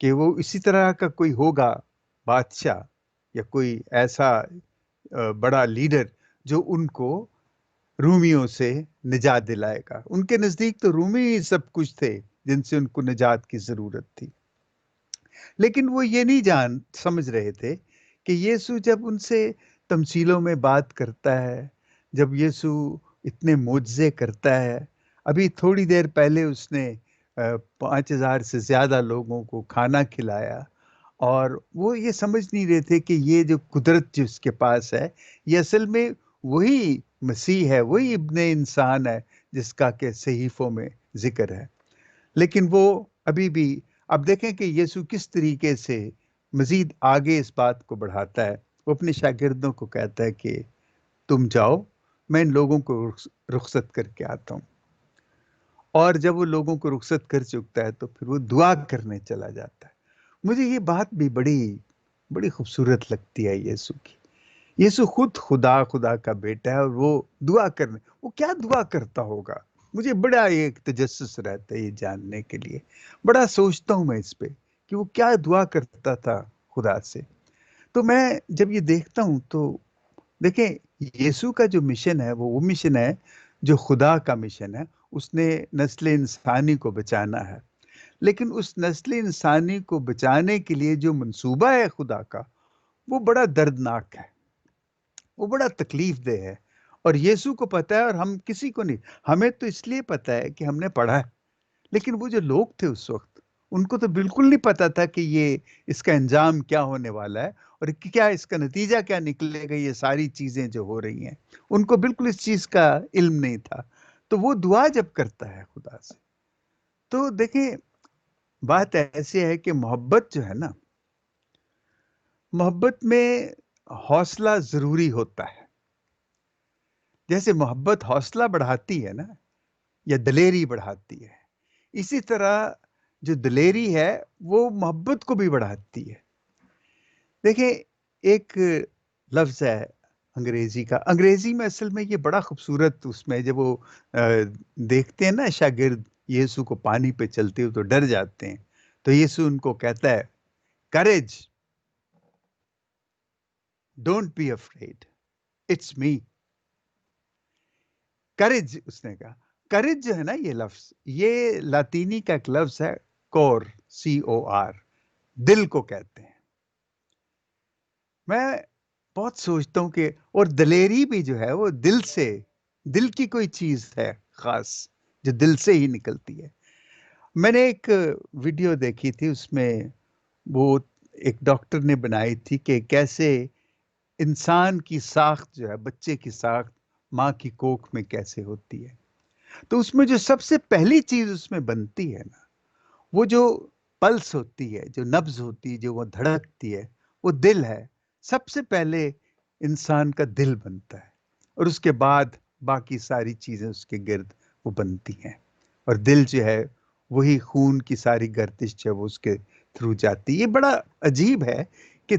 کہ وہ اسی طرح کا کوئی ہوگا بادشاہ یا کوئی ایسا بڑا لیڈر جو ان کو رومیوں سے نجات دلائے گا. ان کے نزدیک تو رومی ہی سب کچھ تھے جن سے ان کو نجات کی ضرورت تھی. لیکن وہ یہ نہیں سمجھ رہے تھے کہ یسوع جب ان سے تمثیلوں میں بات کرتا ہے، جب یسوع اتنے معجزے کرتا ہے. ابھی تھوڑی دیر پہلے اس نے 5,000 سے زیادہ لوگوں کو کھانا کھلایا، اور وہ یہ سمجھ نہیں رہے تھے کہ یہ جو قدرت جس کے پاس ہے، یہ اصل میں وہی مسیح ہے، وہی ابن انسان ہے جس کا کہ صحیفوں میں ذکر ہے. لیکن وہ ابھی بھی، اب دیکھیں کہ یسوع کس طریقے سے مزید آگے اس بات کو بڑھاتا ہے. وہ اپنے شاگردوں کو کہتا ہے کہ تم جاؤ، میں ان لوگوں کو رخصت کر کے آتا ہوں. اور جب وہ لوگوں کو رخصت کر چکتا ہے تو پھر وہ دعا کرنے چلا جاتا ہے. مجھے یہ بات بھی بڑی خوبصورت لگتی ہے یسوع کی. یسوع خود خدا کا بیٹا ہے، اور وہ دعا کرنے، وہ کیا دعا کرتا ہوگا؟ مجھے بڑا ایک تجسس رہتا ہے یہ جاننے کے لیے. بڑا سوچتا ہوں میں اس پہ کہ وہ کیا دعا کرتا تھا خدا سے. تو میں جب یہ دیکھتا ہوں تو دیکھیں، یسوع کا جو مشن ہے وہ مشن ہے جو خدا کا مشن ہے. اس نے نسل انسانی کو بچانا ہے، لیکن اس نسل انسانی کو بچانے کے لیے جو منصوبہ ہے خدا کا، وہ بڑا دردناک ہے، وہ بڑا تکلیف دہ ہے. اور یسوع کو پتا ہے، اور ہم کسی کو نہیں. ہمیں تو اس لیے پتا ہے کہ ہم نے پڑھا ہے، لیکن وہ جو لوگ تھے اس وقت، ان کو تو بالکل نہیں پتا تھا کہ یہ اس کا انجام کیا ہونے والا ہے، اور کیا اس کا نتیجہ کیا نکلے گا. یہ ساری چیزیں جو ہو رہی ہیں، ان کو بالکل اس چیز کا علم نہیں تھا. تو وہ دعا جب کرتا ہے خدا سے، تو دیکھیں بات ایسی ہے کہ محبت جو ہے نا، محبت میں حوصلہ ضروری ہوتا ہے. جیسے محبت حوصلہ بڑھاتی ہے نا، یا دلیری بڑھاتی ہے، اسی طرح جو دلیری ہے وہ محبت کو بھی بڑھاتی ہے. دیکھیں، ایک لفظ ہے انگریزی میں، اصل میں یہ بڑا خوبصورت، اس میں جب وہ دیکھتے ہیں نا شاگرد یسوع کو پانی پہ چلتے ہوئے تو ڈر جاتے ہیں، تو یسوع ان کو کہتا ہے courage, don't be afraid, it's me. Courage, اس نے کہا. کریج جو ہے نا، یہ لفظ، یہ لاطینی کا ایک لفظ ہے، کور، COR، دل کو کہتے ہیں. میں بہت سوچتا ہوں کہ، اور دلیری بھی جو ہے وہ دل کی کوئی چیز ہے خاص، جو دل سے ہی نکلتی ہے. میں نے ایک ویڈیو دیکھی تھی، اس میں وہ ایک ڈاکٹر نے بنائی تھی کہ کیسے انسان کی ساخت جو ہے، بچے کی ساخت ماں کی کوکھ میں کیسے ہوتی ہے. تو اس میں جو سب سے پہلی چیز اس میں بنتی ہے نا، وہ جو پلس ہوتی ہے، جو نبض ہوتی ہے، جو وہ دھڑکتی ہے، وہ دل ہے. سب سے پہلے انسان کا دل بنتا ہے، اور اس کے بعد باقی ساری چیزیں اس کے گرد وہ بنتی ہیں. اور دل جو ہے وہی خون کی ساری گردش جو ہے وہ اس کے تھرو جاتی ہے. یہ بڑا عجیب ہے کہ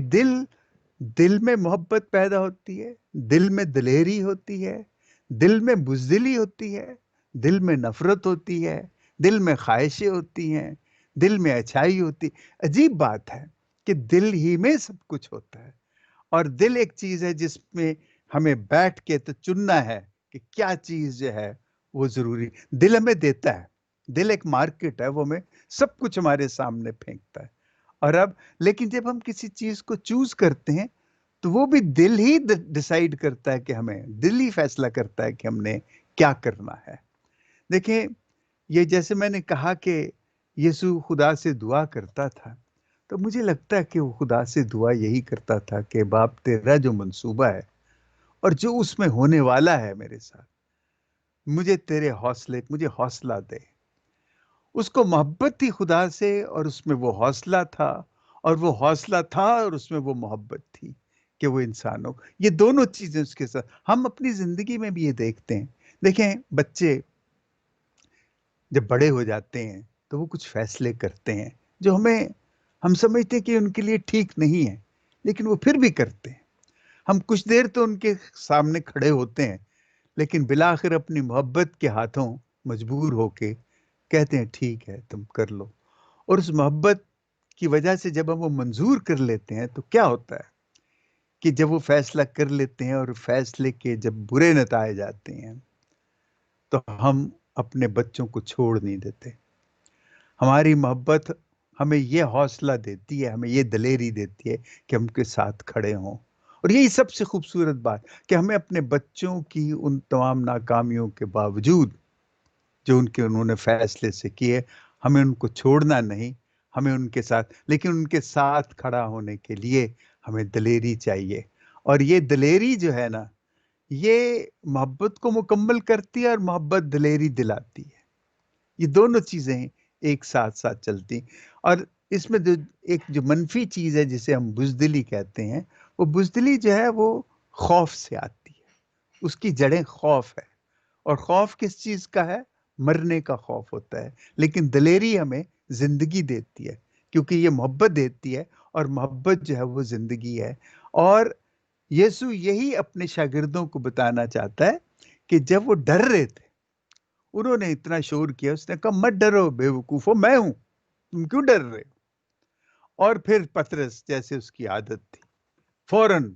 دل میں محبت پیدا ہوتی ہے، دل میں دلیری ہوتی ہے، دل میں بزدلی ہوتی ہے، دل میں نفرت ہوتی ہے، دل میں خواہشیں ہوتی ہیں، دل میں اچھائی ہوتی. عجیب بات ہے کہ دل ہی میں سب کچھ ہوتا ہے. اور دل ایک چیز ہے جس میں ہمیں بیٹھ کے تو چننا ہے کہ کیا چیز جو ہے وہ ضروری. دل ہمیں دیتا ہے، دل ایک مارکیٹ ہے، وہ ہمیں سب کچھ ہمارے سامنے پھینکتا ہے. اور لیکن جب ہم کسی چیز کو چوز کرتے ہیں تو وہ بھی دل ہی ڈیسائیڈ کرتا ہے کہ ہمیں، دل ہی فیصلہ کرتا ہے کہ ہم نے کیا کرنا ہے. دیکھیں، یہ جیسے میں نے کہا کہ یسوع خدا سے دعا کرتا تھا، تو مجھے لگتا ہے کہ وہ خدا سے دعا یہی کرتا تھا کہ باپ، تیرا جو منصوبہ ہے اور جو اس میں ہونے والا ہے میرے ساتھ، مجھے حوصلہ دے. اس کو محبت تھی خدا سے، اور اس میں وہ حوصلہ تھا، اور وہ حوصلہ تھا اور اس میں وہ محبت تھی کہ وہ انسانوں، یہ دونوں چیزیں اس کے ساتھ. ہم اپنی زندگی میں بھی یہ دیکھتے ہیں. دیکھیں، بچے جب بڑے ہو جاتے ہیں تو وہ کچھ فیصلے کرتے ہیں جو ہم سمجھتے ہیں کہ ان کے لیے ٹھیک نہیں ہے، لیکن وہ پھر بھی کرتے ہیں. ہم کچھ دیر تو ان کے سامنے کھڑے ہوتے ہیں، لیکن بالآخر اپنی محبت کے ہاتھوں مجبور ہو کے کہتے ہیں ٹھیک ہے، تم کر لو. اور اس محبت کی وجہ سے جب ہم وہ منظور کر لیتے ہیں تو کیا ہوتا ہے کہ جب وہ فیصلہ کر لیتے ہیں اور فیصلے کے جب برے نتائج آتے ہیں تو ہم اپنے بچوں کو چھوڑ نہیں دیتے. ہماری محبت ہمیں یہ حوصلہ دیتی ہے, ہمیں یہ دلیری دیتی ہے کہ ہم کے ساتھ کھڑے ہوں. اور یہی سب سے خوبصورت بات کہ ہمیں اپنے بچوں کی ان تمام ناکامیوں کے باوجود جو انہوں نے فیصلے سے کیے, ہمیں ان کو چھوڑنا نہیں, ہمیں ان کے ساتھ, لیکن ان کے ساتھ کھڑا ہونے کے لیے ہمیں دلیری چاہیے. اور یہ دلیری جو ہے نا, یہ محبت کو مکمل کرتی ہے اور محبت دلیری دلاتی ہے. یہ دونوں چیزیں ایک ساتھ ساتھ چلتی. اور اس میں جو منفی چیز ہے جسے ہم بزدلی کہتے ہیں, وہ بزدلی جو ہے وہ خوف سے آتی ہے. اس کی جڑیں خوف ہے. اور خوف کس چیز کا ہے؟ مرنے کا خوف ہوتا ہے. لیکن دلیری ہمیں زندگی دیتی ہے, کیونکہ یہ محبت دیتی ہے, اور محبت جو ہے وہ زندگی ہے. اور یسوع یہی اپنے شاگردوں کو بتانا چاہتا ہے کہ جب وہ ڈر رہے تھے, انہوں نے اتنا شور کیا, اس نے کہا مت ڈرو بے وقوفو, میں ہوں, تم کیوں ڈر رہے ہو؟ اور پھر پترس, جیسے اس کی عادت تھی, فوراً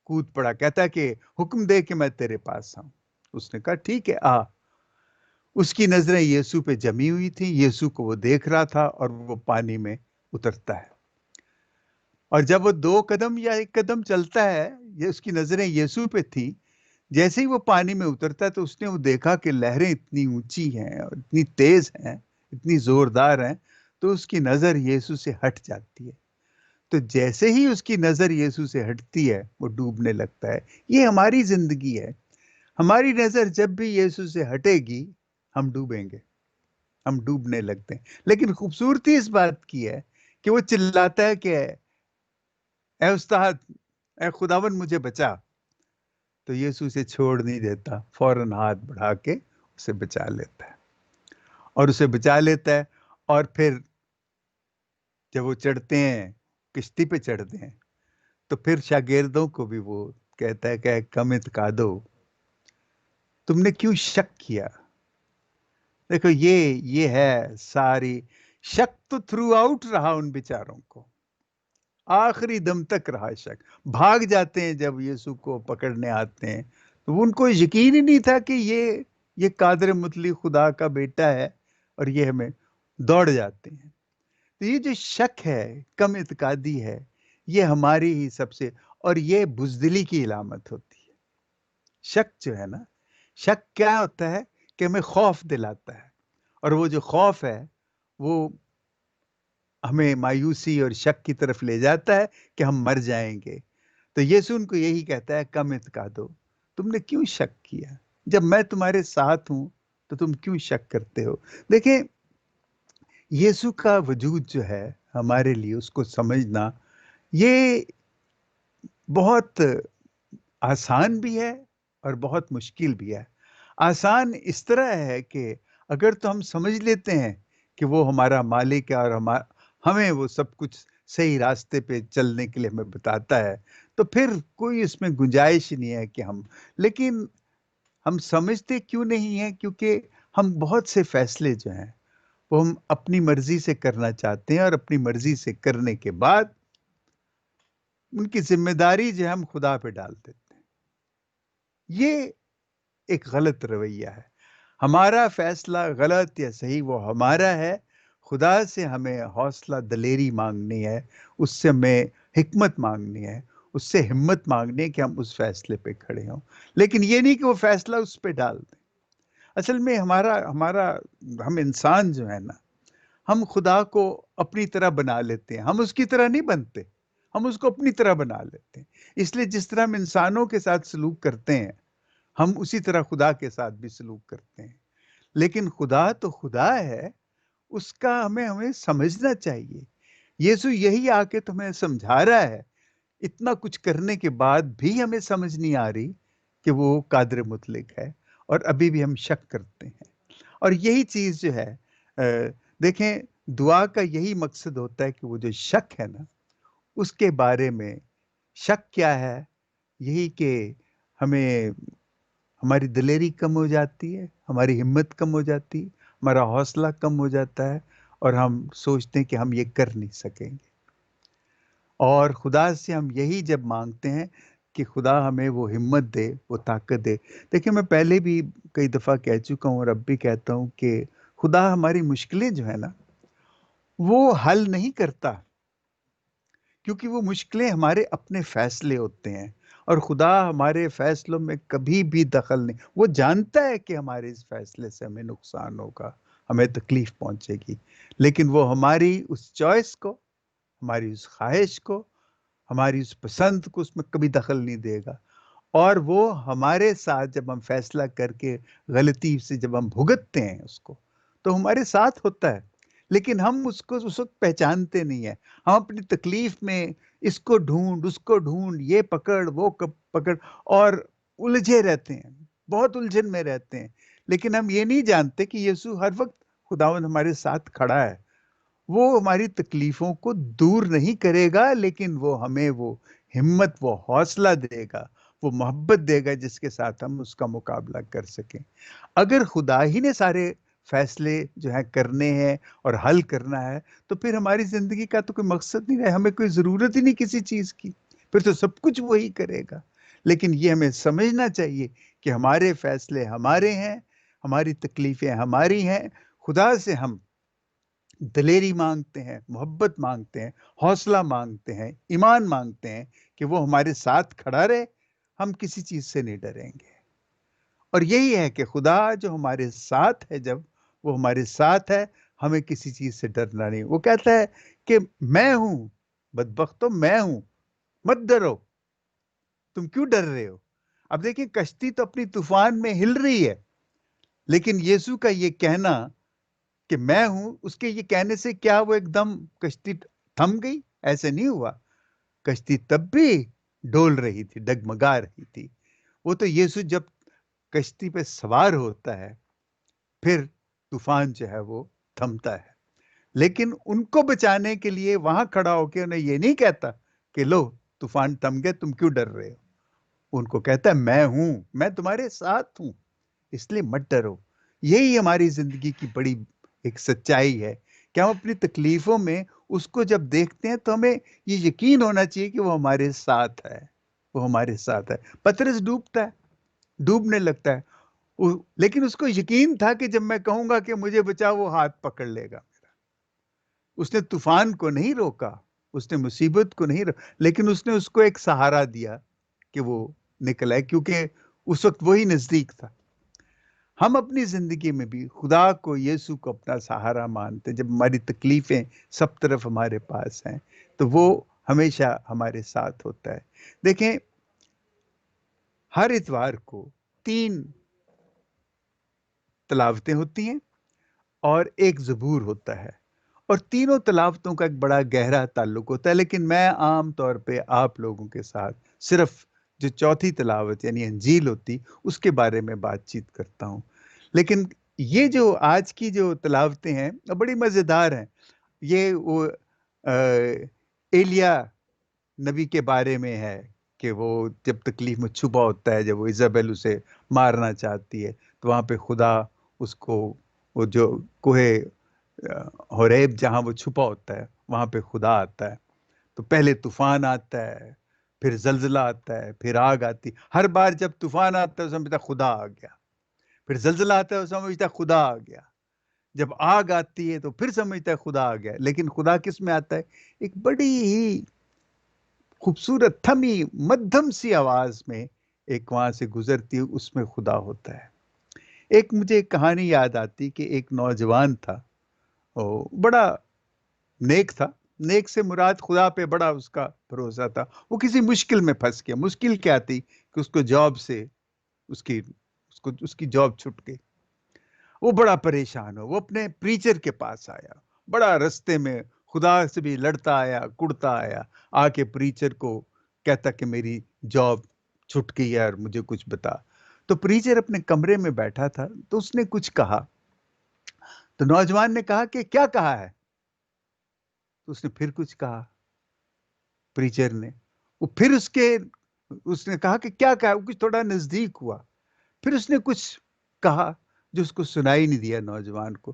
کود پڑا, کہتا کہ حکم دے کہ میں تیرے پاس آؤں. اس نے کہا ٹھیک ہے آ. اس کی نظریں یسوع پہ جمی ہوئی تھیں, یسوع کو وہ دیکھ رہا تھا, اور وہ پانی میں اترتا ہے. اور جب وہ 2 قدم یا 1 قدم چلتا ہے, یہ اس کی نظریں یسوع پہ تھی. جیسے ہی وہ پانی میں اترتا ہے تو اس نے وہ دیکھا کہ لہریں اتنی اونچی ہیں اور اتنی تیز ہیں, اتنی زوردار ہیں, تو اس کی نظر یسوع سے ہٹ جاتی ہے. تو جیسے ہی اس کی نظر یسوع سے ہٹتی ہے, وہ ڈوبنے لگتا ہے. یہ ہماری زندگی ہے. ہماری نظر جب بھی یسوع سے ہٹے گی, ہم ڈوبیں گے, ہم ڈوبنے لگتے ہیں. لیکن خوبصورتی اس بات کی ہے کہ وہ چلاتا ہے کہ اے استاد, اے خداوند مجھے بچا. تو یسوع اسے چھوڑ نہیں دیتا, فوراً ہاتھ بڑھا کے اسے بچا لیتا ہے, اور اسے بچا لیتا ہے. اور پھر جب وہ چڑھتے ہیں, کشتی پہ چڑھتے ہیں, تو پھر شاگردوں کو بھی وہ کہتا ہے کہ کم اعتقادو, تم نے کیوں شک کیا؟ دیکھو یہ ہے ساری شک, تو تھرو آؤٹ رہا ان بیچاروں کو, آخری دم تک رہا شک. بھاگ جاتے ہیں جب یسوع کو پکڑنے آتے ہیں, تو ان کو یقین ہی نہیں تھا کہ یہ قادر مطلق خدا کا بیٹا ہے, اور یہ ہمیں دوڑ جاتے ہیں. تو یہ جو شک ہے, کم اعتقادی ہے, یہ ہماری ہی سب سے, اور یہ بزدلی کی علامت ہوتی ہے. شک جو ہے نا, شک کیا ہوتا ہے کہ ہمیں خوف دلاتا ہے, اور وہ جو خوف ہے وہ ہمیں مایوسی اور شک کی طرف لے جاتا ہے کہ ہم مر جائیں گے. تو یسوع ان کو یہی کہتا ہے, کم اعتقادو, تم نے کیوں شک کیا؟ جب میں تمہارے ساتھ ہوں تو تم کیوں شک کرتے ہو؟ دیکھیں, یسوع کا وجود جو ہے ہمارے لیے, اس کو سمجھنا یہ بہت آسان بھی ہے اور بہت مشکل بھی ہے. آسان اس طرح ہے کہ اگر تو ہم سمجھ لیتے ہیں کہ وہ ہمارا مالک ہے, اور ہمیں وہ سب کچھ صحیح راستے پہ چلنے کے لیے ہمیں بتاتا ہے, تو پھر کوئی اس میں گنجائش نہیں ہے کہ لیکن ہم سمجھتے کیوں نہیں ہیں؟ کیونکہ ہم بہت سے فیصلے جو ہیں وہ ہم اپنی مرضی سے کرنا چاہتے ہیں, اور اپنی مرضی سے کرنے کے بعد ان کی ذمہ داری جو ہم خدا پہ ڈال دیتے ہیں. یہ ایک غلط رویہ ہے. ہمارا فیصلہ غلط یا صحیح وہ ہمارا ہے. خدا سے ہمیں حوصلہ دلیری مانگنی ہے, اس سے ہمیں حکمت مانگنی ہے, اس سے ہمت مانگنی ہے کہ ہم اس فیصلے پہ کھڑے ہوں. لیکن یہ نہیں کہ وہ فیصلہ اس پہ ڈال دیں. اصل میں ہم انسان جو ہے نا, ہم خدا کو اپنی طرح بنا لیتے ہیں. ہم اس کی طرح نہیں بنتے, ہم اس کو اپنی طرح بنا لیتے ہیں. اس لیے جس طرح ہم انسانوں کے ساتھ سلوک کرتے ہیں, ہم اسی طرح خدا کے ساتھ بھی سلوک کرتے ہیں. لیکن خدا تو خدا ہے, اس کا ہمیں سمجھنا چاہیے. یسوع یہی آ کے تمہیں سمجھا رہا ہے. اتنا کچھ کرنے کے بعد بھی ہمیں سمجھ نہیں آ رہی کہ وہ قادر مطلق ہے, اور ابھی بھی ہم شک کرتے ہیں. اور یہی چیز جو ہے, دیکھیں, دعا کا یہی مقصد ہوتا ہے کہ وہ جو شک ہے نا, اس کے بارے میں, شک کیا ہے؟ یہی کہ ہماری دلیری کم ہو جاتی ہے, ہماری ہمت کم ہو جاتی ہے, ہمارا حوصلہ کم ہو جاتا ہے, اور ہم سوچتے ہیں کہ ہم یہ کر نہیں سکیں گے، اور خدا سے ہم یہی جب مانگتے ہیں کہ خدا ہمیں وہ ہمت دے، وہ طاقت دے۔ دیکھیں میں پہلے بھی کئی دفعہ کہہ چکا ہوں اور اب بھی کہتا ہوں کہ خدا ہماری مشکلیں جو ہے نا وہ حل نہیں کرتا، کیونکہ وہ مشکلیں ہمارے اپنے فیصلے ہوتے ہیں، اور خدا ہمارے فیصلوں میں کبھی بھی دخل نہیں۔ وہ جانتا ہے کہ ہمارے اس فیصلے سے ہمیں نقصان ہوگا، ہمیں تکلیف پہنچے گی، لیکن وہ ہماری اس چوائس کو، ہماری اس خواہش کو، ہماری اس پسند کو اس میں کبھی دخل نہیں دے گا۔ اور وہ ہمارے ساتھ جب ہم فیصلہ کر کے غلطی سے جب ہم بھگتتے ہیں اس کو، تو ہمارے ساتھ ہوتا ہے، لیکن ہم اس کو اس وقت پہچانتے نہیں ہیں۔ ہم اپنی تکلیف میں اس کو ڈھونڈ، اس کو ڈھونڈ، یہ پکڑ، وہ پکڑ، اور الجھے رہتے ہیں، بہت الجھن میں رہتے ہیں، لیکن ہم یہ نہیں جانتے کہ یسوع ہر وقت خداوند ہمارے ساتھ کھڑا ہے۔ وہ ہماری تکلیفوں کو دور نہیں کرے گا، لیکن وہ ہمیں وہ ہمت، وہ حوصلہ دے گا، وہ محبت دے گا جس کے ساتھ ہم اس کا مقابلہ کر سکیں۔ اگر خدا ہی نے سارے فیصلے جو ہیں کرنے ہیں اور حل کرنا ہے، تو پھر ہماری زندگی کا تو کوئی مقصد نہیں رہے، ہمیں کوئی ضرورت ہی نہیں کسی چیز کی، پھر تو سب کچھ وہی کرے گا۔ لیکن یہ ہمیں سمجھنا چاہیے کہ ہمارے فیصلے ہمارے ہیں، ہماری تکلیفیں ہماری ہیں۔ خدا سے ہم دلیری مانگتے ہیں، محبت مانگتے ہیں، حوصلہ مانگتے ہیں، ایمان مانگتے ہیں کہ وہ ہمارے ساتھ کھڑا رہے، ہم کسی چیز سے نہیں ڈریں گے۔ اور یہی ہے کہ خدا جو ہمارے ساتھ ہے، جب وہ ہمارے ساتھ ہے، ہمیں کسی چیز سے ڈرنا نہیں۔ وہ کہتا ہے کہ میں ہوں، بدبختو میں ہوں، مت ڈرو، تم کیوں ڈر رہے ہو؟ اب دیکھیں کشتی تو اپنی طوفان میں ہل رہی ہے، لیکن یسوع کا یہ کہنا کہ میں ہوں، اس کے یہ کہنے سے کیا وہ ایک دم کشتی تھم گئی؟ ایسے نہیں ہوا۔ کشتی تب بھی ڈول رہی تھی، ڈگمگا رہی تھی۔ وہ تو یسوع جب کشتی پہ سوار ہوتا ہے، پھر طوفان جو ہے وہ تھمتا ہے۔ لیکن ان کو بچانے کے لیے وہاں کھڑا ہو کے انہیں یہ نہیں کہتا کہ لو طوفان تھم گئے، تم کیوں ڈر رہے ہو؟ ان کو کہتا ہے میں ہوں، میں تمہارے ساتھ ہوں، اس لیے مت ڈرو۔ یہی ہماری زندگی کی بڑی ایک سچائی ہے کہ ہم اپنی تکلیفوں میں اس کو جب دیکھتے ہیں تو ہمیں یہ یقین ہونا چاہیے کہ وہ ہمارے ساتھ ہے، وہ ہمارے ساتھ ہے۔ پترس ڈوبتا ہے، ڈوبنے لگتا ہے، لیکن اس کو یقین تھا کہ جب میں کہوں گا کہ مجھے بچا، وہ ہاتھ پکڑ لے گا میرا۔ اس نے طوفان کو نہیں روکا، اس نے مصیبت کو نہیں روکا، لیکن اس نے اس کو ایک سہارا دیا کہ وہ نکل آئے، کیونکہ اس وقت وہی نزدیک تھا۔ ہم اپنی زندگی میں بھی خدا کو، یسوع کو اپنا سہارا مانتے، جب ہماری تکلیفیں سب طرف ہمارے پاس ہیں، تو وہ ہمیشہ ہمارے ساتھ ہوتا ہے۔ دیکھیں ہر اتوار کو 3 تلاوتیں ہوتی ہیں اور ایک زبور ہوتا ہے، اور تینوں تلاوتوں کا ایک بڑا گہرا تعلق ہوتا ہے، لیکن میں عام طور پہ آپ لوگوں کے ساتھ صرف جو چوتھی تلاوت یعنی انجیل ہوتی اس کے بارے میں بات چیت کرتا ہوں۔ لیکن یہ جو آج کی جو تلاوتیں ہیں وہ بڑی مزیدار ہیں۔ یہ وہ ایلیا نبی کے بارے میں ہے کہ وہ جب تکلیف میں چھپا ہوتا ہے، جب وہ ایزابیل اسے مارنا چاہتی ہے، تو وہاں پہ خدا اس کو، وہ جو کوہ ہوریب جہاں وہ چھپا ہوتا ہے وہاں پہ خدا آتا ہے۔ تو پہلے طوفان آتا ہے، پھر زلزلہ آتا ہے، پھر آگ آتی۔ ہر بار جب طوفان آتا ہے سمجھتا خدا آ گیا، پھر زلزلہ آتا ہے سمجھتا خدا آ گیا، جب آگ آتی ہے تو پھر سمجھتا ہے خدا آ گیا۔ لیکن خدا کس میں آتا ہے؟ ایک بڑی ہی خوبصورت تھمی مدھم سی آواز میں ایک وہاں سے گزرتی ہے، اس میں خدا ہوتا ہے۔ ایک مجھے ایک کہانی یاد آتی کہ ایک نوجوان تھا، وہ بڑا نیک تھا۔ نیک سے مراد خدا پہ بڑا اس کا بھروسہ تھا۔ وہ کسی مشکل میں پھنس گیا۔ مشکل کیا تھی کہ اس کو جاب سے اس کی جاب چھوٹ گئی۔ وہ بڑا پریشان ہو، وہ اپنے پریچر کے پاس آیا، بڑا رستے میں خدا سے بھی لڑتا آیا، کڑتا آیا، آ کے پریچر کو کہتا کہ میری جاب چھٹ گئی ہے اور مجھے کچھ بتا۔ تو پریچر اپنے کمرے میں بیٹھا تھا، تو اس نے کچھ کہا۔ تو نوجوان نے کہا کہ کیا کہا ہے؟ تو اس نے پھر کچھ کہا، پریچر نے۔ وہ پھر اس نے کہا کہ کیا کہا؟ وہ کچھ تھوڑا نزدیک ہوا، پھر اس نے کچھ کہا جو اس کو سنائی نہیں دیا نوجوان کو۔